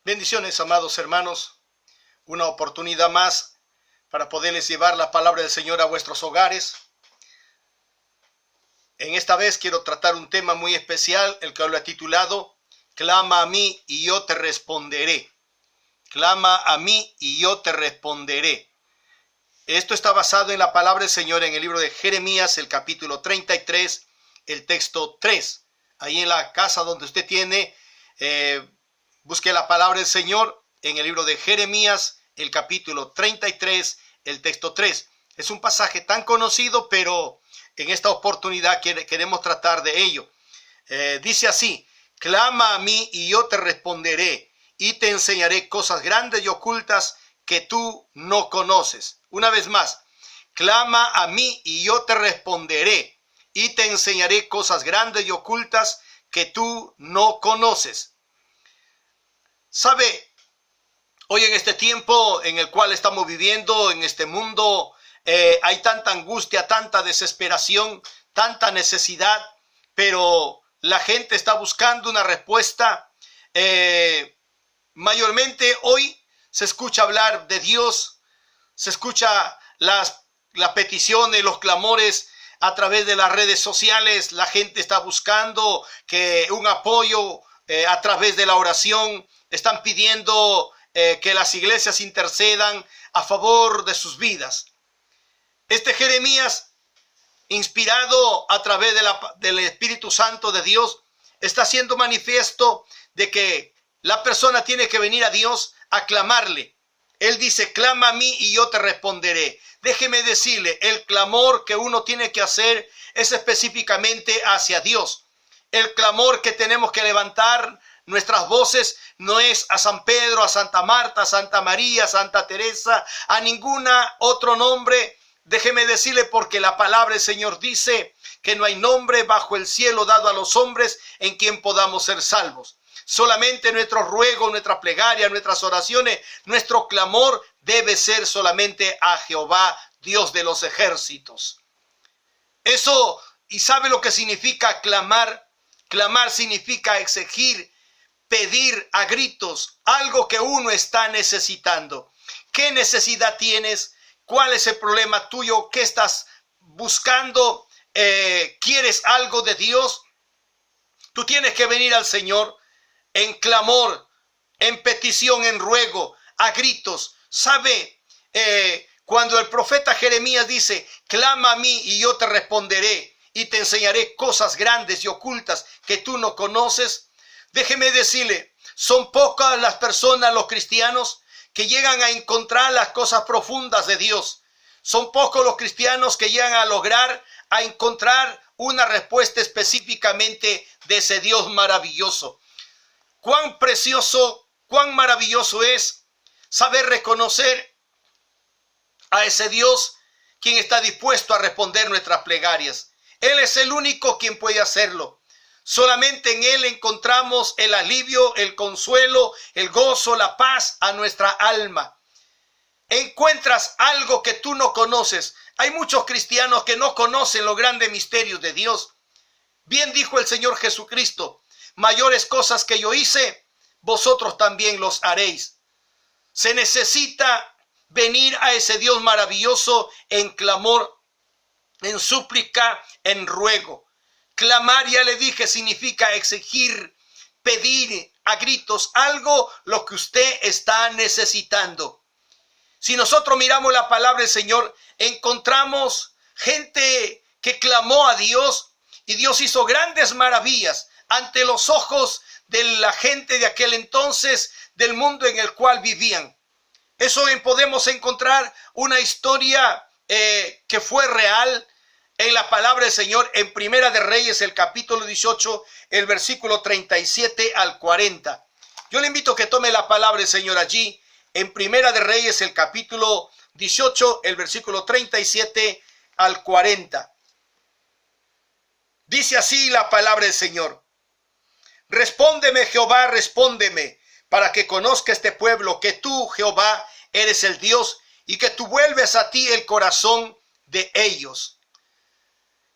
Bendiciones, amados hermanos. Una oportunidad más para poderles llevar la palabra del Señor a vuestros hogares. En esta vez quiero tratar un tema muy especial, el que lo he titulado Clama a mí y yo te responderé. Clama a mí y yo te responderé. Esto está basado en la palabra del Señor en el libro de Jeremías, el capítulo 33, el texto 3. Ahí en la casa donde usted tiene, busque la palabra del Señor en el libro de Jeremías, el capítulo 33, el texto 3. Es un pasaje tan conocido, pero en esta oportunidad queremos tratar de ello. Dice así: clama a mí y yo te responderé y te enseñaré cosas grandes y ocultas que tú no conoces. Una vez más, clama a mí y yo te responderé y te enseñaré cosas grandes y ocultas que tú no conoces. ¿Sabe? Hoy en este tiempo en el cual estamos viviendo, en este mundo, hay tanta angustia, tanta desesperación, tanta necesidad, pero la gente está buscando una respuesta. Mayormente hoy se escucha hablar de Dios, se escucha las peticiones, los clamores a través de las redes sociales. La gente está buscando un apoyo a través de la oración. Están pidiendo que las iglesias intercedan a favor de sus vidas. Este Jeremías, inspirado a través del Espíritu Santo de Dios, está haciendo manifiesto de que la persona tiene que venir a Dios a clamarle. Él dice: clama a mí y yo te responderé. Déjeme decirle, el clamor que uno tiene que hacer es específicamente hacia Dios. El clamor que tenemos que levantar nuestras voces no es a San Pedro, a Santa Marta, a Santa María, a Santa Teresa, a ninguna otro nombre. Déjeme decirle, porque la palabra del Señor dice que no hay nombre bajo el cielo dado a los hombres en quien podamos ser salvos. Solamente nuestro ruego, nuestra plegaria, nuestras oraciones, nuestro clamor debe ser solamente a Jehová, Dios de los ejércitos. Eso, ¿y sabe lo que significa clamar? Clamar significa exigir, pedir a gritos algo que uno está necesitando. ¿Qué necesidad tienes? ¿Cuál es el problema tuyo? ¿Qué estás buscando? ¿Quieres algo de Dios? Tú tienes que venir al Señor en clamor, en petición, en ruego, a gritos. ¿Sabe? Cuando el profeta Jeremías dice: clama a mí y yo te responderé y te enseñaré cosas grandes y ocultas que tú no conoces. Déjeme decirle, son pocas las personas, los cristianos, que llegan a encontrar las cosas profundas de Dios. Son pocos los cristianos que llegan a lograr, a encontrar una respuesta específicamente de ese Dios maravilloso. Cuán precioso, cuán maravilloso es saber reconocer a ese Dios quien está dispuesto a responder nuestras plegarias. Él es el único quien puede hacerlo. Solamente en Él encontramos el alivio, el consuelo, el gozo, la paz a nuestra alma. Encuentras algo que tú no conoces. Hay muchos cristianos que no conocen los grandes misterios de Dios. Bien dijo el Señor Jesucristo: mayores cosas que yo hice, vosotros también los haréis. Se necesita venir a ese Dios maravilloso en clamor, en súplica, en ruego. Clamar, ya le dije, significa exigir, pedir a gritos algo lo que usted está necesitando. Si nosotros miramos la palabra del Señor, encontramos gente que clamó a Dios y Dios hizo grandes maravillas ante los ojos de la gente de aquel entonces, del mundo en el cual vivían. Eso podemos encontrar una historia que fue real en la palabra del Señor en Primera de Reyes, el capítulo 18, el versículo 37 al 40. Yo le invito a que tome la palabra del Señor allí, en Primera de Reyes, el capítulo 18, el versículo 37 al 40. Dice así la palabra del Señor: respóndeme, Jehová, respóndeme, para que conozca este pueblo que tú, Jehová, eres el Dios y que tú vuelves a ti el corazón de ellos.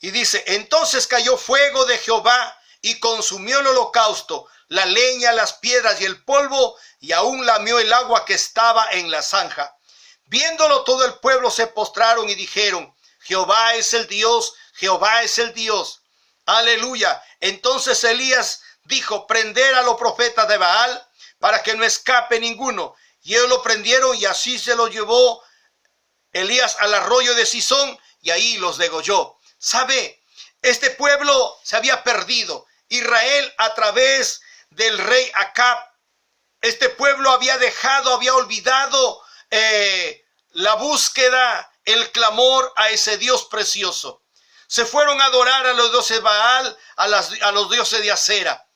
Y dice: entonces cayó fuego de Jehová y consumió el holocausto, la leña, las piedras y el polvo, y aún lamió el agua que estaba en la zanja. Viéndolo todo el pueblo se postraron y dijeron: Jehová es el Dios, Jehová es el Dios. Aleluya. Entonces Elías dijo: prender a los profetas de Baal para que no escape ninguno. Y ellos lo prendieron, y así se lo llevó Elías al arroyo de Sison, y ahí los degolló. ¿Sabe? Este pueblo se había perdido. Israel, a través del rey Acab, este pueblo había dejado, había olvidado la búsqueda, el clamor a ese Dios precioso. Se fueron a adorar a los dioses de Baal, a los dioses de Acera.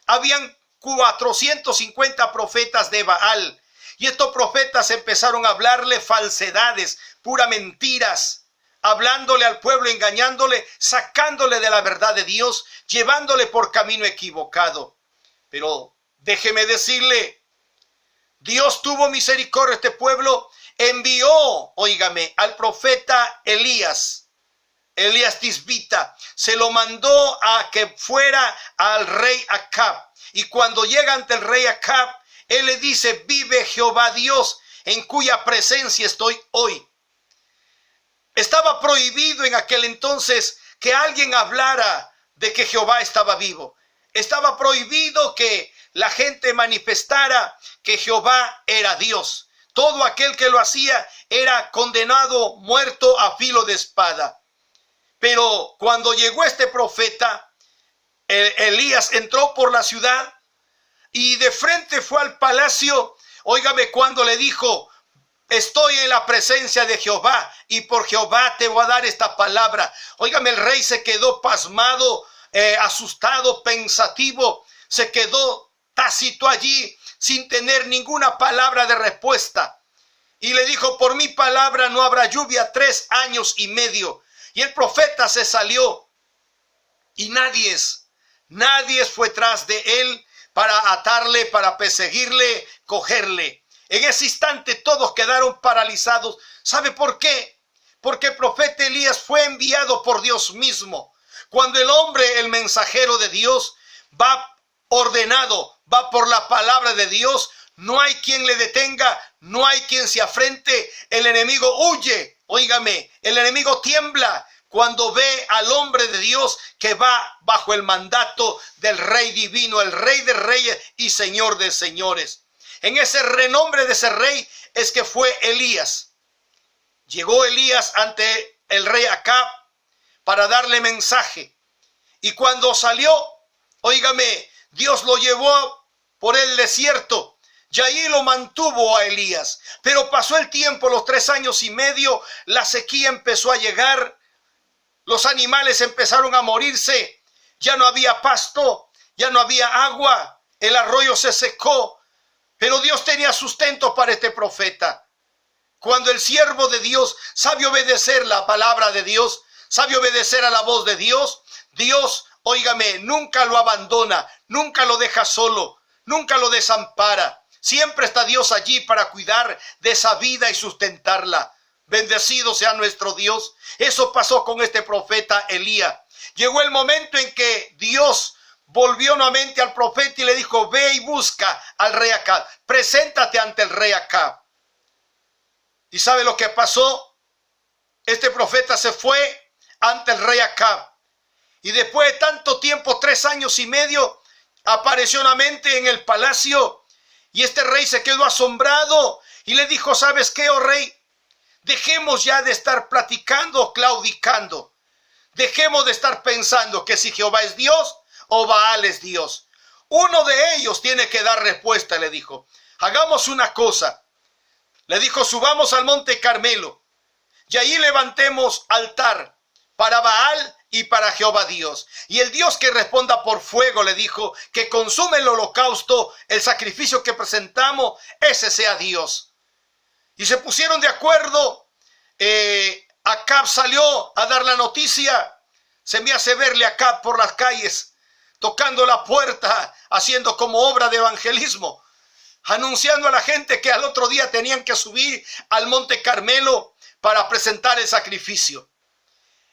Habían 450 profetas de Baal. Y estos profetas empezaron a hablarle falsedades, puras mentiras, hablándole al pueblo, engañándole, sacándole de la verdad de Dios, llevándole por camino equivocado. Pero déjeme decirle, Dios tuvo misericordia de este pueblo, envió, óigame, al profeta Elías Tisbita, se lo mandó a que fuera al rey Acab. Y cuando llega ante el rey Acab, él le dice: vive Jehová Dios, en cuya presencia estoy hoy. Estaba prohibido en aquel entonces que alguien hablara de que Jehová estaba vivo. Estaba prohibido que la gente manifestara que Jehová era Dios. Todo aquel que lo hacía era condenado, muerto a filo de espada. Pero cuando llegó este profeta, Elías entró por la ciudad y de frente fue al palacio. Óigame, cuando le dijo: estoy en la presencia de Jehová y por Jehová te voy a dar esta palabra. Óigame, el rey se quedó pasmado, asustado, pensativo. Se quedó tácito allí sin tener ninguna palabra de respuesta. Y le dijo: por mi palabra no habrá lluvia 3 años y medio. Y el profeta se salió y nadie fue tras de él para atarle, para perseguirle, cogerle. En ese instante todos quedaron paralizados. ¿Sabe por qué? Porque el profeta Elías fue enviado por Dios mismo. Cuando el hombre, el mensajero de Dios, va ordenado, va por la palabra de Dios, no hay quien le detenga, no hay quien se afrente. El enemigo huye. Óigame, el enemigo tiembla cuando ve al hombre de Dios que va bajo el mandato del Rey divino, el Rey de reyes y Señor de señores. En ese renombre de ese rey es que fue Elías. Llegó Elías ante el rey Acab para darle mensaje. Y cuando salió, óigame, Dios lo llevó por el desierto. Y ahí lo mantuvo a Elías. Pero pasó el tiempo, los 3 años y medio, la sequía empezó a llegar. Los animales empezaron a morirse. Ya no había pasto, ya no había agua. El arroyo se secó. Pero Dios tenía sustento para este profeta. Cuando el siervo de Dios sabe obedecer la palabra de Dios, sabe obedecer a la voz de Dios, Dios, óigame, nunca lo abandona, nunca lo deja solo, nunca lo desampara. Siempre está Dios allí para cuidar de esa vida y sustentarla. Bendecido sea nuestro Dios. Eso pasó con este profeta Elías. Llegó el momento en que Dios volvió nuevamente al profeta y le dijo: ve y busca al rey Acab. Preséntate ante el rey Acab. ¿Y sabe lo que pasó? Este profeta se fue ante el rey Acab. Y después de tanto tiempo, 3 años y medio, apareció nuevamente en el palacio. Y este rey se quedó asombrado y le dijo: ¿sabes qué, oh rey? Dejemos ya de estar platicando, claudicando. Dejemos de estar pensando que si Jehová es Dios o Baal es Dios. Uno de ellos tiene que dar respuesta, le dijo. Hagamos una cosa. Le dijo: subamos al monte Carmelo y ahí levantemos altar para Baal y para Jehová Dios. Y el Dios que responda por fuego, le dijo, que consume el holocausto, el sacrificio que presentamos, ese sea Dios. Y se pusieron de acuerdo. Acab salió a dar la noticia. Se me hace verle a Acab por las calles, tocando la puerta, haciendo como obra de evangelismo, anunciando a la gente que al otro día tenían que subir al monte Carmelo para presentar el sacrificio.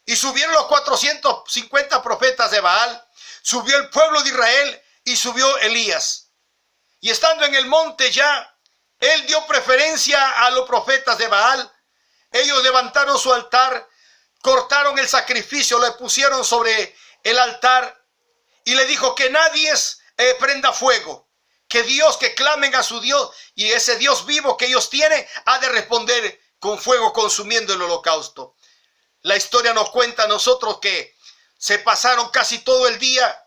Y subieron los 450 profetas de Baal, subió el pueblo de Israel y subió Elías. Y estando en el monte ya, él dio preferencia a los profetas de Baal. Ellos levantaron su altar, cortaron el sacrificio, le pusieron sobre el altar y le dijo que nadie prenda fuego, que Dios, que clamen a su Dios, y ese Dios vivo que ellos tienen ha de responder con fuego consumiendo el holocausto. La historia nos cuenta a nosotros que se pasaron casi todo el día,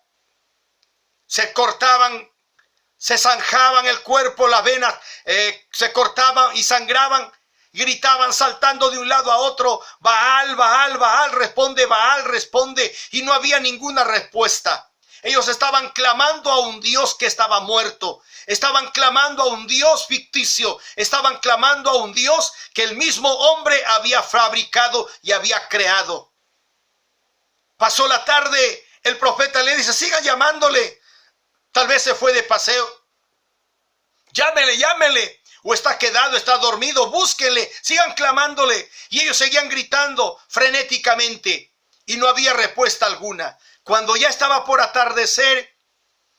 se cortaban, se zanjaban el cuerpo, las venas se cortaban y sangraban, gritaban saltando de un lado a otro, Baal, Baal, Baal, responde, y no había ninguna respuesta. Ellos estaban clamando a un Dios que estaba muerto, estaban clamando a un Dios ficticio, estaban clamando a un Dios que el mismo hombre había fabricado y había creado. Pasó la tarde, el profeta le dice, sigan llamándole, tal vez se fue de paseo, llámele, o está quedado, está dormido, búsquenle, sigan clamándole. Y ellos seguían gritando frenéticamente y no había respuesta alguna. Cuando ya estaba por atardecer,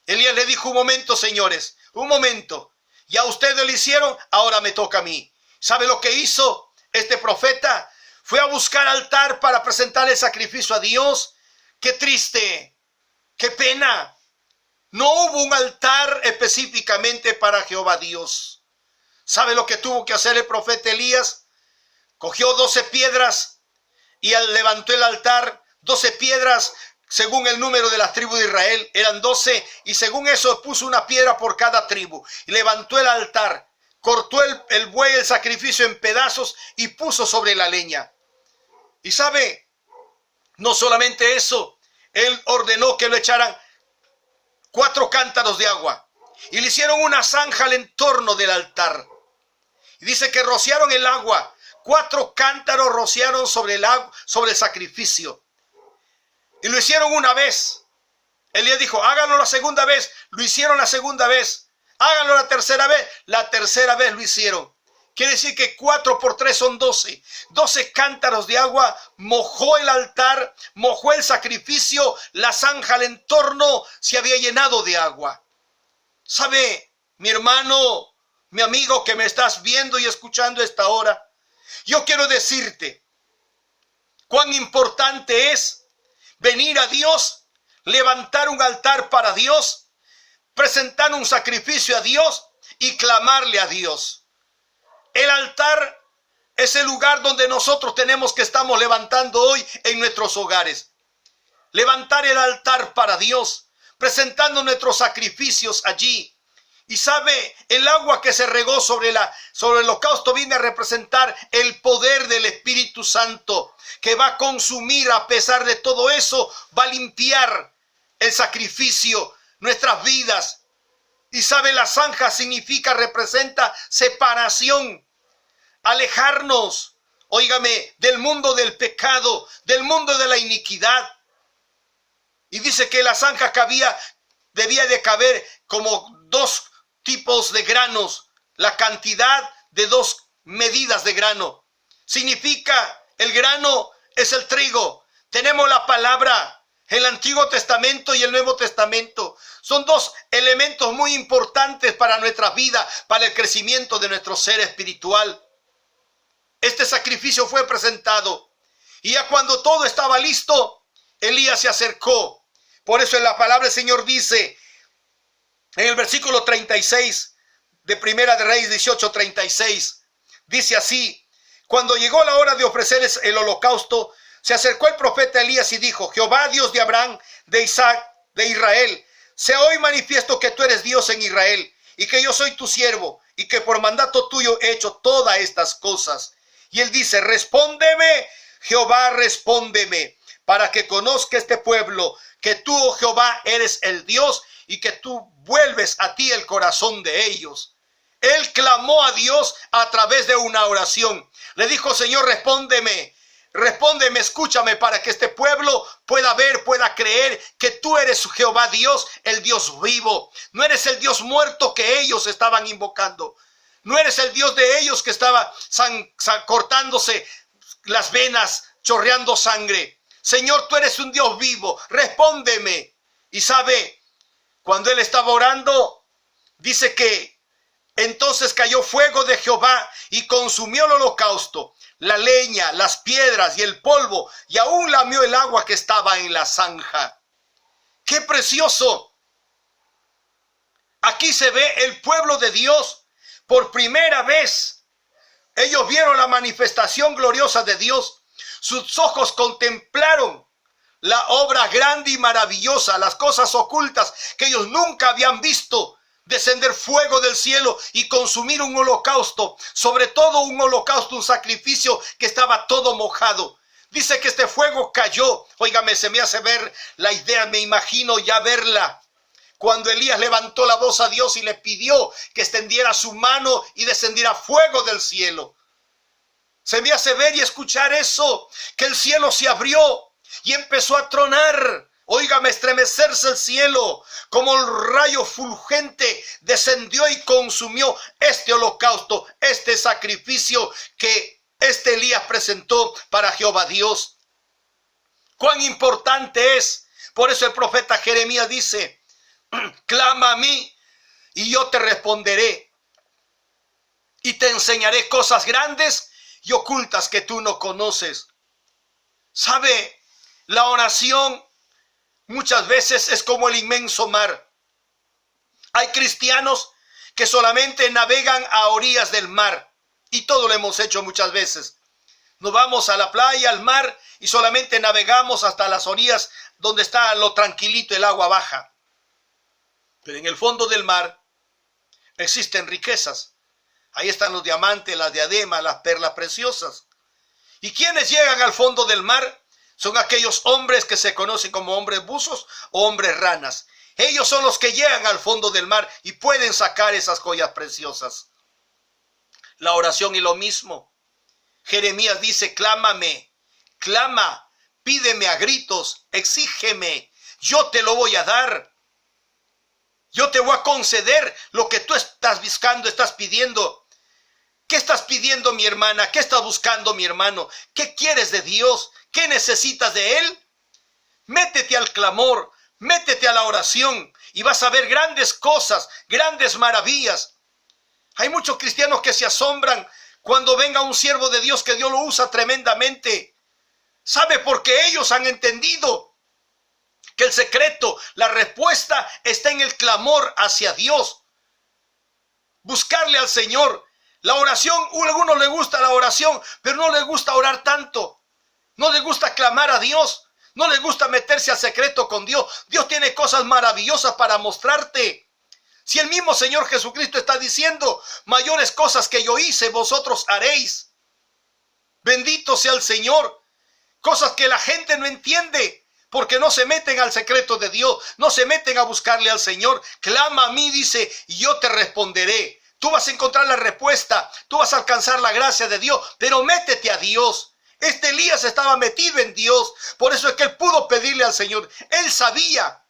Elías le dijo, un momento, señores, un momento. Ya ustedes lo hicieron, ahora me toca a mí. ¿Sabe lo que hizo este profeta? Fue a buscar altar para presentar el sacrificio a Dios. Qué triste, qué pena. No hubo un altar específicamente para Jehová Dios. ¿Sabe lo que tuvo que hacer el profeta Elías? Cogió 12 piedras y levantó el altar. 12 piedras, según el número de las tribus de Israel, eran 12, y según eso puso una piedra por cada tribu. Y levantó el altar, cortó el buey, el sacrificio en pedazos y puso sobre la leña. Y sabe, no solamente eso, él ordenó que lo echaran 4 cántaros de agua y le hicieron una zanja al entorno del altar. Y dice que rociaron el agua, 4 cántaros rociaron sobre el agua, sobre el sacrificio. Y lo hicieron una vez. Elías dijo, háganlo la segunda vez. Lo hicieron la segunda vez. Háganlo la tercera vez. La tercera vez lo hicieron. Quiere decir que 4 por 3 son 12. 12 cántaros de agua, mojó el altar, mojó el sacrificio, la zanja al entorno se había llenado de agua. ¿Sabe, mi hermano, mi amigo que me estás viendo y escuchando a esta hora? Yo quiero decirte cuán importante es venir a Dios, levantar un altar para Dios, presentar un sacrificio a Dios y clamarle a Dios. El altar es el lugar donde nosotros tenemos que estamos levantando hoy en nuestros hogares. Levantar el altar para Dios, presentando nuestros sacrificios allí. Y sabe, el agua que se regó sobre el holocausto viene a representar el poder del Espíritu Santo, que va a consumir, a pesar de todo eso, va a limpiar el sacrificio, nuestras vidas. Y sabe, la zanja significa, representa separación, alejarnos, óigame, del mundo del pecado, del mundo de la iniquidad. Y dice que la zanja debía de caber como 2 tipos de granos, la cantidad de 2 medidas de grano. Significa, el grano es el trigo. Tenemos la palabra, el Antiguo Testamento y el Nuevo Testamento. Son 2 elementos muy importantes para nuestra vida, para el crecimiento de nuestro ser espiritual. Este sacrificio fue presentado. Y ya cuando todo estaba listo, Elías se acercó. Por eso en la palabra del Señor dice, en el versículo 36 de Primera de Reyes 18:36, dice así: cuando llegó la hora de ofrecer el holocausto, se acercó el profeta Elías y dijo: Jehová, Dios de Abraham, de Isaac, de Israel, sea hoy manifiesto que tú eres Dios en Israel, y que yo soy tu siervo, y que por mandato tuyo he hecho todas estas cosas. Y él dice: respóndeme, Jehová, respóndeme, para que conozca este pueblo que tú, oh Jehová, eres el Dios, y que tú vuelves a ti el corazón de ellos. Él clamó a Dios a través de una oración. Le dijo: Señor, respóndeme, escúchame, para que este pueblo pueda ver, pueda creer que tú eres Jehová Dios, el Dios vivo. No eres el Dios muerto que ellos estaban invocando. No eres el Dios de ellos que estaba cortándose las venas, chorreando sangre. Señor, tú eres un Dios vivo, respóndeme. Y sabe, cuando él estaba orando, dice que entonces cayó fuego de Jehová y consumió el holocausto, la leña, las piedras y el polvo, y aún lamió el agua que estaba en la zanja. ¡Qué precioso! Aquí se ve el pueblo de Dios por primera vez. Ellos vieron la manifestación gloriosa de Dios. Sus ojos contemplaron la obra grande y maravillosa, las cosas ocultas que ellos nunca habían visto. Descender fuego del cielo y consumir un holocausto, sobre todo un holocausto, un sacrificio que estaba todo mojado. Dice que este fuego cayó. Óigame, se me hace ver la idea, me imagino ya verla. Cuando Elías levantó la voz a Dios y le pidió que extendiera su mano y descendiera fuego del cielo. Se me hace ver y escuchar eso, que el cielo se abrió y empezó a tronar. Óigame, estremecerse el cielo, como el rayo fulgente descendió y consumió este holocausto, este sacrificio que este Elías presentó para Jehová Dios. Cuán importante es. Por eso el profeta Jeremías dice: clama a mí y yo te responderé y te enseñaré cosas grandes y ocultas que tú no conoces. ¿Sabe? La oración muchas veces es como el inmenso mar. Hay cristianos que solamente navegan a orillas del mar, y todo lo hemos hecho muchas veces. Nos vamos a la playa, al mar, y solamente navegamos hasta las orillas donde está lo tranquilito, el agua baja. Pero en el fondo del mar existen riquezas. Ahí están los diamantes, las diademas, las perlas preciosas. ¿Y quiénes llegan al fondo del mar? Son aquellos hombres que se conocen como hombres buzos o hombres ranas. Ellos son los que llegan al fondo del mar y pueden sacar esas joyas preciosas. La oración y lo mismo. Jeremías dice: clámame, clama, pídeme a gritos, exígeme, yo te lo voy a dar. Yo te voy a conceder lo que tú estás buscando, estás pidiendo. ¿Qué estás pidiendo, mi hermana? ¿Qué estás buscando, mi hermano? ¿Qué quieres de Dios? ¿Qué necesitas de Él? Métete al clamor, métete a la oración y vas a ver grandes cosas, grandes maravillas. Hay muchos cristianos que se asombran cuando venga un siervo de Dios que Dios lo usa tremendamente. ¿Sabe? Porque ellos han entendido que el secreto, la respuesta está en el clamor hacia Dios. Buscarle al Señor. La oración, a algunos les gusta la oración, pero no les gusta orar tanto. No les gusta clamar a Dios. No les gusta meterse al secreto con Dios. Dios tiene cosas maravillosas para mostrarte. Si el mismo Señor Jesucristo está diciendo: mayores cosas que yo hice, vosotros haréis. Bendito sea el Señor. Cosas que la gente no entiende, porque no se meten al secreto de Dios, no se meten a buscarle al Señor. Clama a mí, dice, y yo te responderé. Tú vas a encontrar la respuesta, tú vas a alcanzar la gracia de Dios, pero métete a Dios. Este Elías estaba metido en Dios, por eso es que él pudo pedirle al Señor. Él sabía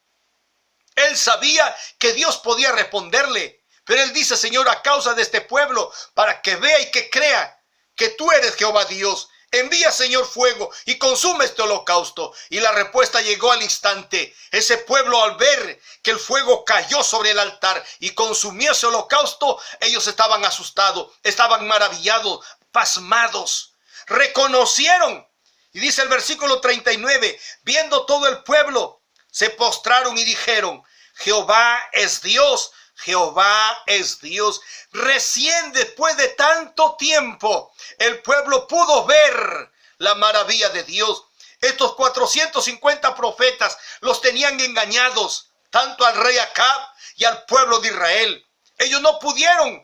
que Dios podía responderle, pero él dice: Señor, a causa de este pueblo, para que vea y que crea que tú eres Jehová Dios, envía, Señor, fuego y consume este holocausto. Y la respuesta llegó al instante. Ese pueblo, al ver que el fuego cayó sobre el altar y consumió ese holocausto, ellos estaban asustados, estaban maravillados, pasmados, reconocieron. Y dice el versículo 39, viendo todo el pueblo, se postraron y dijeron: Jehová es Dios, Jehová es Dios. Recién después de tanto tiempo, el pueblo pudo ver la maravilla de Dios. Estos 450 profetas los tenían engañados, tanto al rey Acab y al pueblo de Israel. Ellos no pudieron,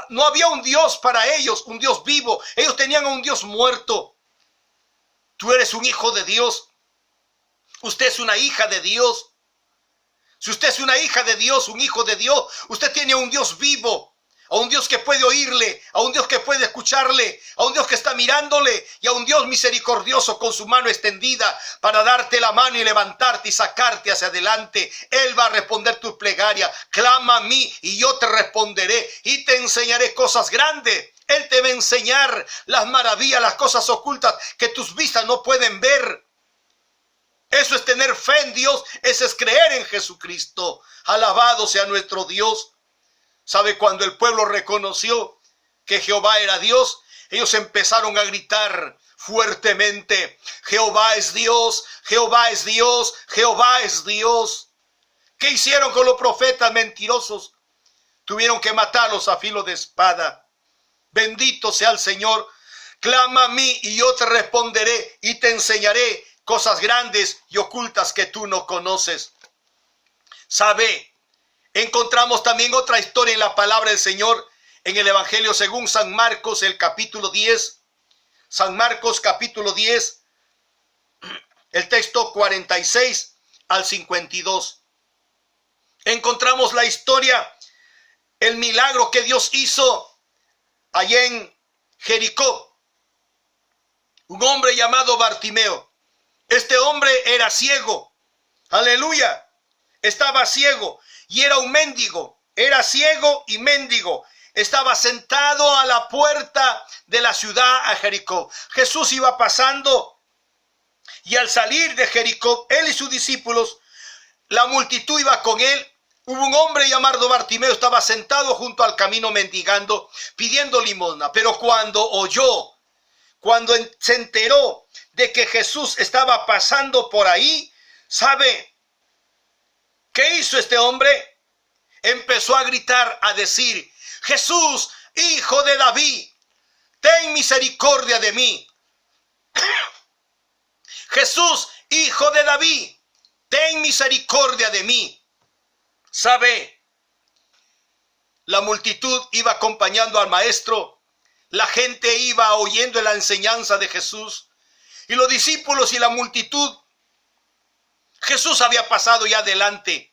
no había un Dios para ellos, un Dios vivo. Ellos tenían a un Dios muerto. Tú eres un hijo de Dios. Usted es una hija de Dios. Si usted es una hija de Dios, un hijo de Dios, usted tiene a un Dios vivo, a un Dios que puede oírle, a un Dios que puede escucharle, a un Dios que está mirándole y a un Dios misericordioso con su mano extendida para darte la mano y levantarte y sacarte hacia adelante. Él va a responder tu plegaria. Clama a mí y yo te responderé y te enseñaré cosas grandes. Él te va a enseñar las maravillas, las cosas ocultas que tus vistas no pueden ver. Eso es tener fe en Dios, eso es creer en Jesucristo. Alabado sea nuestro Dios. ¿Sabe? Cuando el pueblo reconoció que Jehová era Dios, ellos empezaron a gritar fuertemente: Jehová es Dios, Jehová es Dios, Jehová es Dios. ¿Qué hicieron con los profetas mentirosos? Tuvieron que matarlos a filo de espada. Bendito sea el Señor. Clama a mí y yo te responderé y te enseñaré cosas grandes y ocultas que tú no conoces. ¿Sabe? Encontramos también otra historia en la palabra del Señor en el Evangelio según San Marcos, el capítulo 10. San Marcos, capítulo 10, el texto 46 al 52. Encontramos la historia, el milagro que Dios hizo allá en Jericó. Un hombre llamado Bartimeo. Este hombre era ciego. Aleluya. Estaba ciego y era un mendigo. Era ciego y mendigo. Estaba sentado a la puerta de la ciudad a Jericó. Jesús iba pasando y al salir de Jericó, él y sus discípulos, la multitud iba con él. Hubo un hombre llamado Bartimeo, estaba sentado junto al camino mendigando, pidiendo limosna. Pero cuando se enteró de que Jesús estaba pasando por ahí, ¿sabe qué hizo este hombre? Empezó a gritar, a decir: Jesús, hijo de David, ten misericordia de mí. Jesús, hijo de David, ten misericordia de mí. ¿Sabe? La multitud iba acompañando al maestro. La gente iba oyendo la enseñanza de Jesús. Y los discípulos y la multitud, Jesús había pasado ya adelante.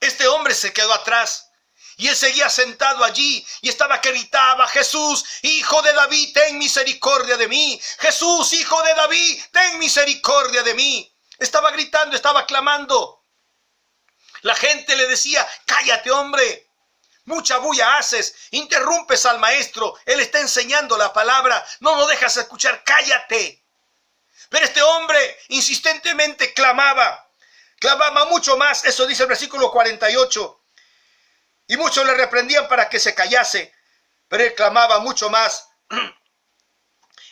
Este hombre se quedó atrás. Y él seguía sentado allí y estaba que gritaba: Jesús, hijo de David, ten misericordia de mí. Jesús, hijo de David, ten misericordia de mí. Estaba gritando, estaba clamando. La gente le decía: cállate, hombre. Mucha bulla haces, interrumpes al maestro. Él está enseñando la palabra. No dejas escuchar, cállate. Pero este hombre insistentemente clamaba mucho más. Eso dice el versículo 48. Y muchos le reprendían para que se callase, pero él clamaba mucho más: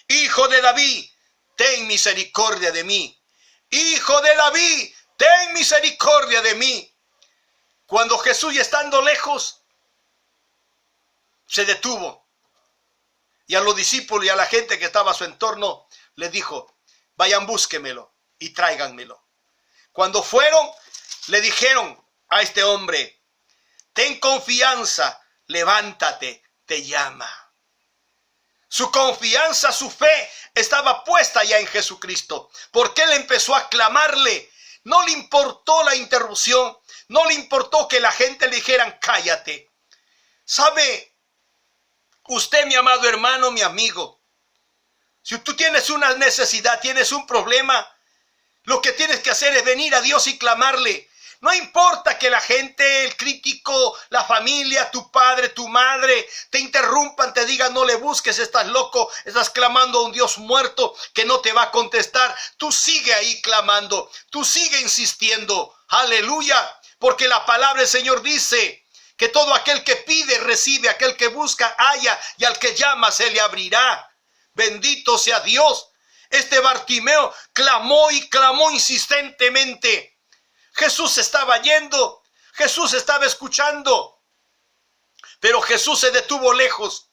Hijo de David, ten misericordia de mí. Hijo de David, ten misericordia de mí. Cuando Jesús, ya estando lejos, se detuvo. Y a los discípulos y a la gente que estaba a su entorno, les dijo: vayan, búsquemelo y tráiganmelo. Cuando fueron, le dijeron a este hombre: ten confianza, levántate, te llama. Su confianza, su fe estaba puesta ya en Jesucristo, porque él empezó a clamarle. No le importó la interrupción, no le importó que la gente le dijeran: cállate. ¿Sabe? Usted, mi amado hermano, mi amigo, si tú tienes una necesidad, tienes un problema, lo que tienes que hacer es venir a Dios y clamarle. No importa que la gente, el crítico, la familia, tu padre, tu madre, te interrumpan, te digan: no le busques, estás loco, estás clamando a un Dios muerto que no te va a contestar. Tú sigue ahí clamando, tú sigue insistiendo. Aleluya, porque la palabra del Señor dice que todo aquel que pide, recibe; aquel que busca, halla; y al que llama, se le abrirá. Bendito sea Dios. Este Bartimeo clamó y clamó insistentemente. Jesús estaba yendo, Jesús estaba escuchando, pero Jesús se detuvo lejos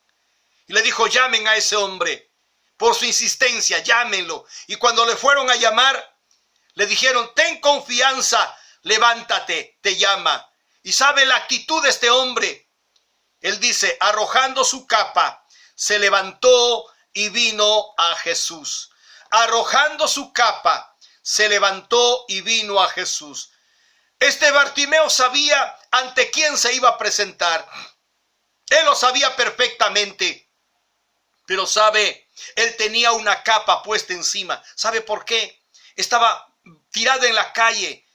y le dijo: llamen a ese hombre. Por su insistencia, llámenlo. Y cuando le fueron a llamar, le dijeron: ten confianza, levántate, te llama. Y sabe la actitud de este hombre. Él dice: arrojando su capa, se levantó y vino a Jesús. Arrojando su capa, se levantó y vino a Jesús. Este Bartimeo sabía ante quién se iba a presentar. Él lo sabía perfectamente. Pero sabe, él tenía una capa puesta encima. ¿Sabe por qué? Estaba tirado en la calle,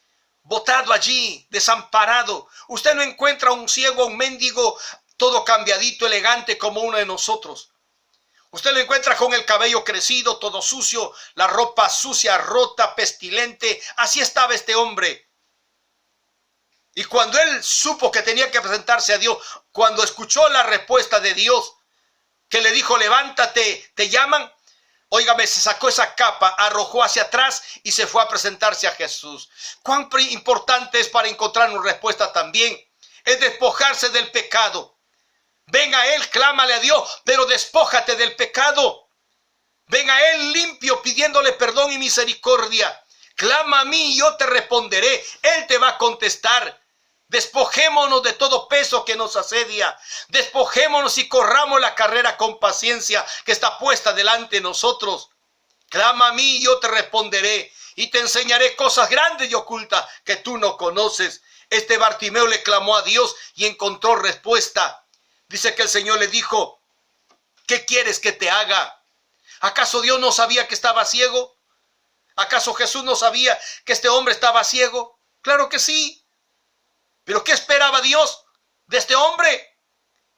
botado allí, desamparado. Usted no encuentra a un ciego, a un mendigo, todo cambiadito, elegante como uno de nosotros. Usted lo encuentra con el cabello crecido, todo sucio, la ropa sucia, rota, pestilente. Así estaba este hombre. Y cuando él supo que tenía que presentarse a Dios, cuando escuchó la respuesta de Dios, que le dijo, levántate, te llaman. Óigame, se sacó esa capa, arrojó hacia atrás y se fue a presentarse a Jesús. Cuán importante es para encontrar una respuesta también. Es despojarse del pecado. Ven a Él, clámale a Dios, pero despójate del pecado. Ven a Él limpio, pidiéndole perdón y misericordia. Clama a mí y yo te responderé. Él te va a contestar. Despojémonos de todo peso que nos asedia. Despojémonos y corramos la carrera con paciencia que está puesta delante de nosotros. Clama a mí y yo te responderé. Y te enseñaré cosas grandes y ocultas que tú no conoces. Este Bartimeo le clamó a Dios y encontró respuesta. Dice que el Señor le dijo, ¿qué quieres que te haga? ¿Acaso Dios no sabía que estaba ciego? ¿Acaso Jesús no sabía que este hombre estaba ciego? Claro que sí. ¿Pero qué esperaba Dios de este hombre?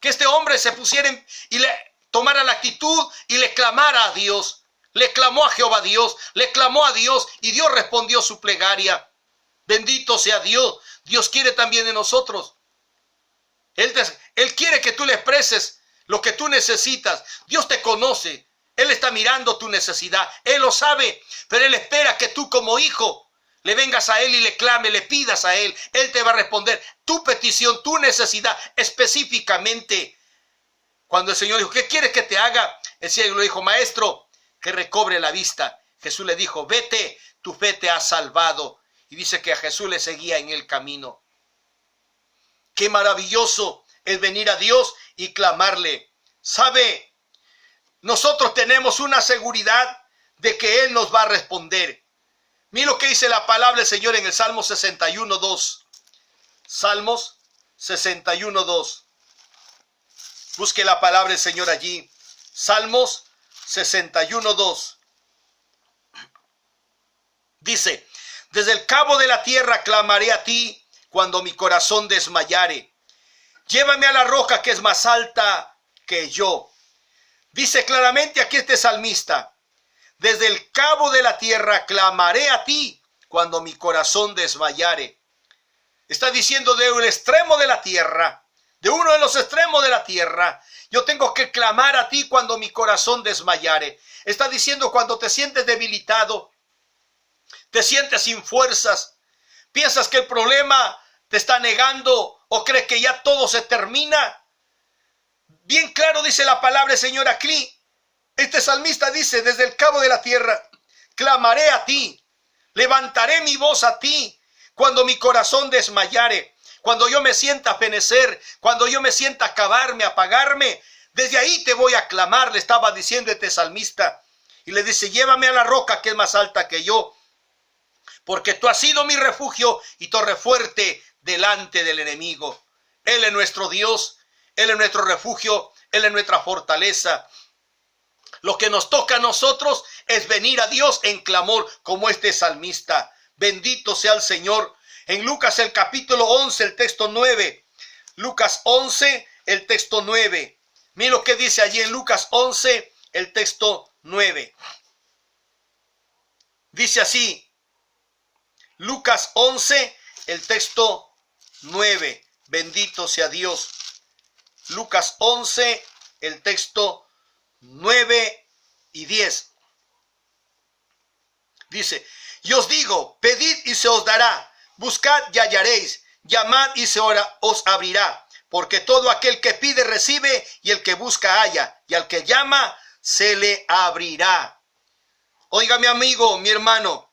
Que este hombre se pusiera y le tomara la actitud y le clamara a Dios. Le clamó a Jehová Dios, le clamó a Dios y Dios respondió su plegaria. Bendito sea Dios. Dios quiere también de nosotros. Él quiere que tú le expreses lo que tú necesitas. Dios te conoce. Él está mirando tu necesidad. Él lo sabe. Pero Él espera que tú como hijo le vengas a Él y le clame, le pidas a Él. Él te va a responder tu petición, tu necesidad específicamente. Cuando el Señor dijo, ¿qué quieres que te haga? El ciego le dijo, maestro, que recobre la vista. Jesús le dijo, vete, tu fe te ha salvado. Y dice que a Jesús le seguía en el camino. Qué maravilloso es venir a Dios y clamarle. ¿Sabe? Nosotros tenemos una seguridad de que Él nos va a responder. Mira lo que dice la palabra del Señor en el Salmo 61:2. Salmos 61:2. Busque la palabra del Señor allí. Salmos 61:2. Dice, desde el cabo de la tierra clamaré a ti cuando mi corazón desmayare. Llévame a la roca que es más alta que yo. Dice claramente aquí este salmista, desde el cabo de la tierra clamaré a ti cuando mi corazón desmayare. Está diciendo de un extremo de la tierra, de uno de los extremos de la tierra, yo tengo que clamar a ti cuando mi corazón desmayare. Está diciendo cuando te sientes debilitado, te sientes sin fuerzas, piensas que el problema te está negando o crees que ya todo se termina. Bien claro dice la palabra del Señor aquí. Este salmista dice, desde el cabo de la tierra, clamaré a ti, levantaré mi voz a ti, cuando mi corazón desmayare, cuando yo me sienta fenecer, cuando yo me sienta acabarme, apagarme, desde ahí te voy a clamar, le estaba diciendo este salmista. Y le dice, llévame a la roca que es más alta que yo, porque tú has sido mi refugio y torre fuerte delante del enemigo. Él es nuestro Dios, Él es nuestro refugio, Él es nuestra fortaleza. Lo que nos toca a nosotros es venir a Dios en clamor como este salmista. Bendito sea el Señor. En Lucas el capítulo 11, el texto 9. Lucas 11, el texto 9. Mira lo que dice allí en Lucas 11, el texto 9. Dice así. Lucas 11, el texto 9. Bendito sea Dios. Lucas 11, el texto 9 y 10. Dice, y os digo, pedid y se os dará, buscad y hallaréis, llamad y se os abrirá, porque todo aquel que pide recibe, y el que busca halla, y al que llama se le abrirá. Oiga, mi amigo, mi hermano,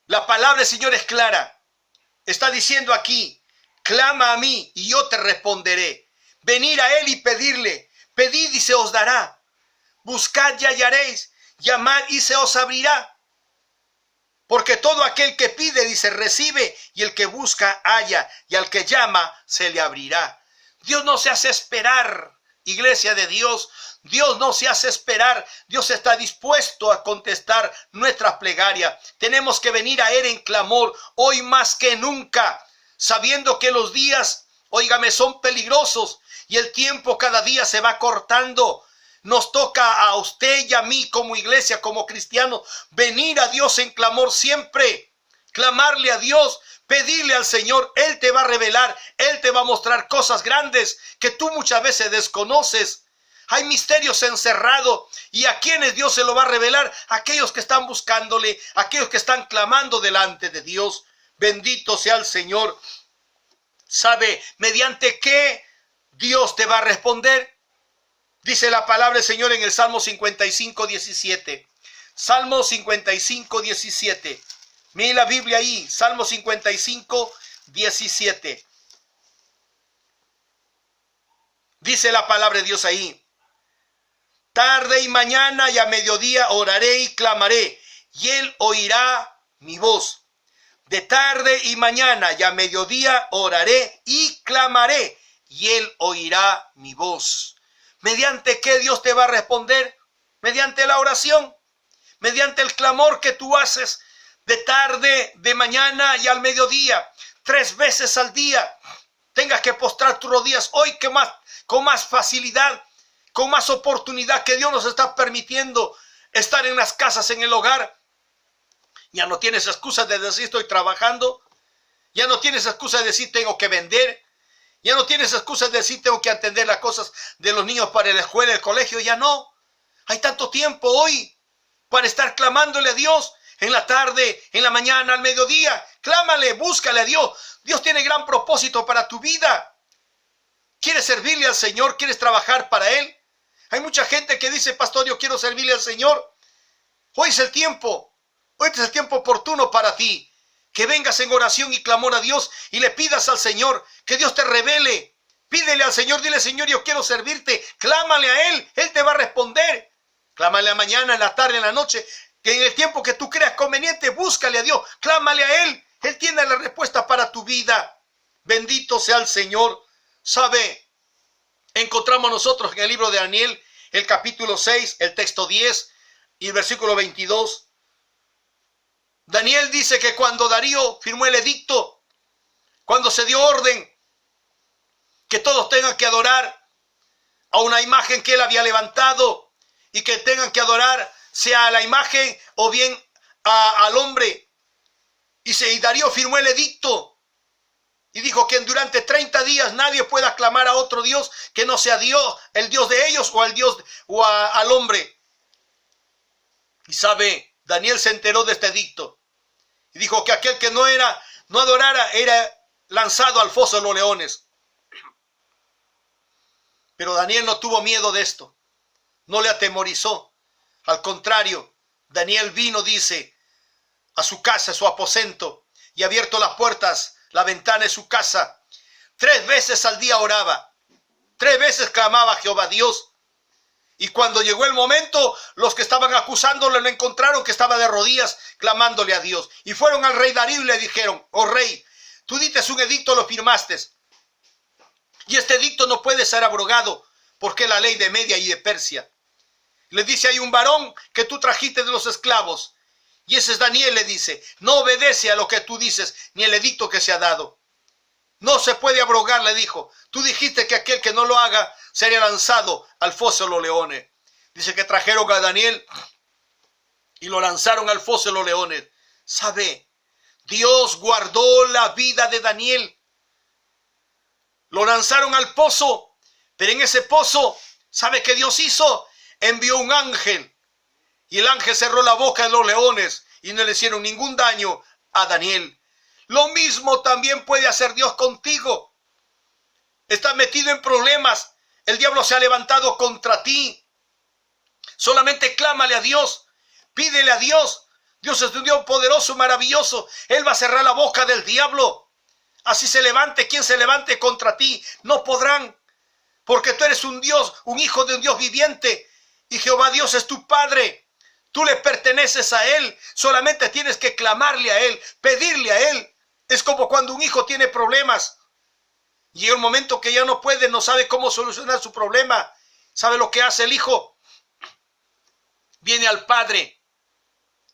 la palabra del Señor es clara. Está diciendo aquí, clama a mí y yo te responderé. Venir a Él y pedirle, pedid y se os dará, buscad y hallaréis, llamad y se os abrirá. Porque todo aquel que pide, dice, recibe, y el que busca halla, y al que llama se le abrirá. Dios no se hace esperar, iglesia de Dios. Dios no se hace esperar. Dios está dispuesto a contestar nuestras plegarias. Tenemos que venir a Él en clamor, hoy más que nunca, sabiendo que los días óigame, son peligrosos y el tiempo cada día se va cortando. Nos toca a usted y a mí como iglesia, como cristianos, venir a Dios en clamor siempre, clamarle a Dios, pedirle al Señor. Él te va a revelar, Él te va a mostrar cosas grandes que tú muchas veces desconoces. Hay misterios encerrados y a quienes Dios se lo va a revelar, aquellos que están buscándole, aquellos que están clamando delante de Dios. Bendito sea el Señor. ¿Sabe mediante qué Dios te va a responder? Dice la palabra del Señor en el Salmo 55, 17. Salmo 55, 17. Mire la Biblia ahí, Salmo 55, 17. Dice la palabra de Dios ahí. Tarde y mañana y a mediodía oraré y clamaré, y Él oirá mi voz. De tarde y mañana y a mediodía oraré y clamaré, y Él oirá mi voz. ¿Mediante qué Dios te va a responder? Mediante la oración, mediante el clamor que tú haces de tarde, de mañana y al mediodía, 3 veces al día. Tengas que postrar tus rodillas hoy con más facilidad, con más oportunidad que Dios nos está permitiendo estar en las casas, en el hogar. Ya no tienes excusa de decir estoy trabajando. Ya no tienes excusa de decir tengo que vender. Ya no tienes excusa de decir tengo que atender las cosas de los niños para la escuela, el colegio. Ya no. Hay tanto tiempo hoy para estar clamándole a Dios en la tarde, en la mañana, al mediodía. Clámale, búscale a Dios. Dios tiene gran propósito para tu vida. ¿Quieres servirle al Señor? ¿Quieres trabajar para Él? Hay mucha gente que dice, pastor, yo quiero servirle al Señor. Hoy es el tiempo. Hoy es el tiempo oportuno para ti. Que vengas en oración y clamor a Dios y le pidas al Señor que Dios te revele. Pídele al Señor, dile, Señor, yo quiero servirte. Clámale a Él te va a responder. Clámale a mañana, en la tarde, en la noche. Que en el tiempo que tú creas conveniente, búscale a Dios. Clámale a Él tiene la respuesta para tu vida. Bendito sea el Señor. ¿Sabe? Encontramos nosotros en el libro de Daniel, el capítulo 6, el texto 10 y el versículo 22. Daniel dice que cuando Darío firmó el edicto, cuando se dio orden que todos tengan que adorar a una imagen que él había levantado y que tengan que adorar sea a la imagen o bien al hombre. Y Darío firmó el edicto y dijo que durante 30 días nadie pueda clamar a otro Dios que no sea Dios, el Dios de ellos o al Dios al hombre. Y sabe, Daniel se enteró de este edicto y dijo que aquel que no adorara era lanzado al foso de los leones. Pero Daniel no tuvo miedo de esto, no le atemorizó. Al contrario, Daniel vino, dice, a su casa, a su aposento, y abierto las puertas, la ventana de su casa. 3 veces al día oraba, 3 veces clamaba a Jehová Dios. Y cuando llegó el momento, los que estaban acusándole lo encontraron que estaba de rodillas clamándole a Dios. Y fueron al rey Darío y le dijeron, oh rey, tú dices un edicto, lo firmaste. Y este edicto no puede ser abrogado porque es la ley de Media y de Persia. Le dice, hay un varón que tú trajiste de los esclavos. Y ese es Daniel, le dice, no obedece a lo que tú dices, ni el edicto que se ha dado. No se puede abrogar, le dijo. Tú dijiste que aquel que no lo haga sería lanzado al foso de los leones. Dice que trajeron a Daniel y lo lanzaron al foso de los leones. ¿Sabe? Dios guardó la vida de Daniel. Lo lanzaron al pozo, pero en ese pozo, ¿sabe qué Dios hizo? Envió un ángel. Y el ángel cerró la boca de los leones y no le hicieron ningún daño a Daniel. Lo mismo también puede hacer Dios contigo. Estás metido en problemas. El diablo se ha levantado contra ti. Solamente clámale a Dios. Pídele a Dios. Dios es un Dios poderoso, maravilloso. Él va a cerrar la boca del diablo. Así se levante quien se levante contra ti. No podrán. Porque tú eres un Dios, un hijo de un Dios viviente. Y Jehová Dios es tu Padre. Tú le perteneces a Él. Solamente tienes que clamarle a Él, pedirle a Él. Es como cuando un hijo tiene problemas. Llega un momento que ya no puede, no sabe cómo solucionar su problema. ¿Sabe lo que hace el hijo? Viene al padre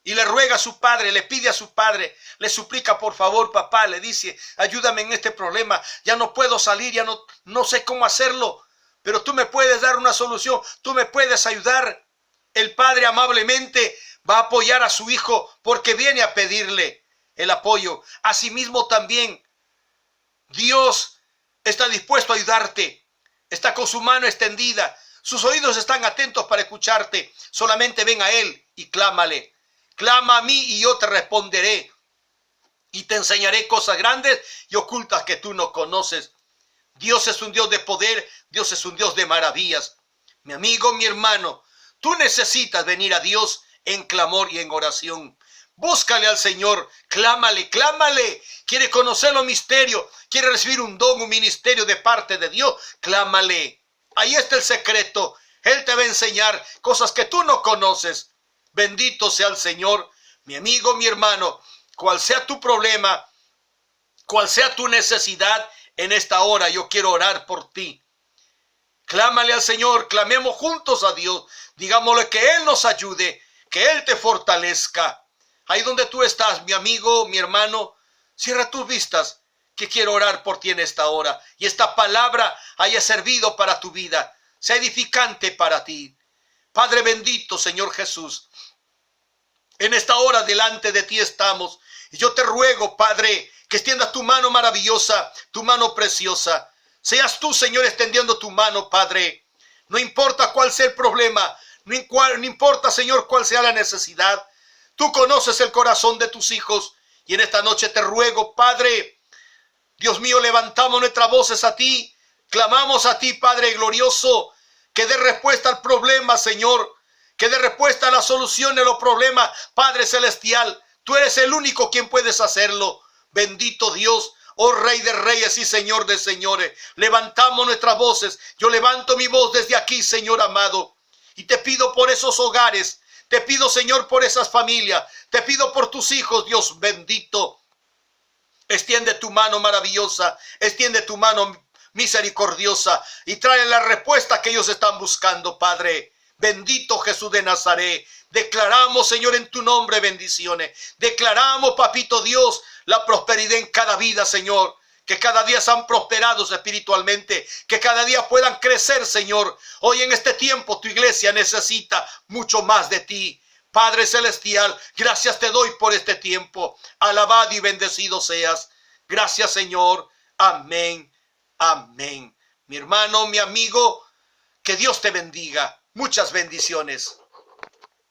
y le ruega a su padre, le pide a su padre, le suplica, por favor, papá, le dice, ayúdame en este problema, ya no puedo salir, ya no sé cómo hacerlo, pero tú me puedes dar una solución, tú me puedes ayudar. El padre amablemente va a apoyar a su hijo porque viene a pedirle el apoyo. Asimismo también, Dios está dispuesto a ayudarte, está con su mano extendida, sus oídos están atentos para escucharte. Solamente ven a Él y clámale. Clama a mí y yo te responderé y te enseñaré cosas grandes y ocultas que tú no conoces. Dios es un Dios de poder, Dios es un Dios de maravillas. Mi amigo, mi hermano, tú necesitas venir a Dios en clamor y en oración. Búscale al Señor, clámale, clámale. ¿Quiere conocer los misterios? ¿Quiere recibir un don, un ministerio de parte de Dios? Clámale. Ahí está el secreto. Él te va a enseñar cosas que tú no conoces. Bendito sea el Señor. Mi amigo, mi hermano, cual sea tu problema, cual sea tu necesidad, en esta hora yo quiero orar por ti. Clámale al Señor, clamemos juntos a Dios. Digámosle que Él nos ayude, que Él te fortalezca. Ahí donde tú estás, mi amigo, mi hermano, cierra tus vistas, que quiero orar por ti en esta hora. Y esta palabra haya servido para tu vida, sea edificante para ti. Padre bendito, Señor Jesús, en esta hora delante de ti estamos. Y yo te ruego, Padre, que extiendas tu mano maravillosa, tu mano preciosa. Seas tú, Señor, extendiendo tu mano, Padre. No importa cuál sea el problema, no importa, Señor, cuál sea la necesidad. Tú conoces el corazón de tus hijos. Y en esta noche te ruego, Padre, Dios mío, levantamos nuestras voces a ti. Clamamos a ti, Padre glorioso, que dé respuesta al problema, Señor. Que dé respuesta a la solución de los problemas, Padre celestial. Tú eres el único quien puedes hacerlo. Bendito Dios, oh Rey de Reyes y Señor de Señores. Levantamos nuestras voces. Yo levanto mi voz desde aquí, Señor amado. Y te pido por esos hogares. Te pido, Señor, por esas familias. Te pido por tus hijos, Dios bendito. Extiende tu mano maravillosa. Extiende tu mano misericordiosa. Y trae la respuesta que ellos están buscando, Padre. Bendito Jesús de Nazaret. Declaramos, Señor, en tu nombre bendiciones. Declaramos, Papito Dios, la prosperidad en cada vida, Señor. Que cada día sean prosperados espiritualmente. Que cada día puedan crecer, Señor. Hoy en este tiempo tu iglesia necesita mucho más de ti. Padre celestial, gracias te doy por este tiempo. Alabado y bendecido seas. Gracias, Señor. Amén. Amén. Mi hermano, mi amigo, que Dios te bendiga. Muchas bendiciones.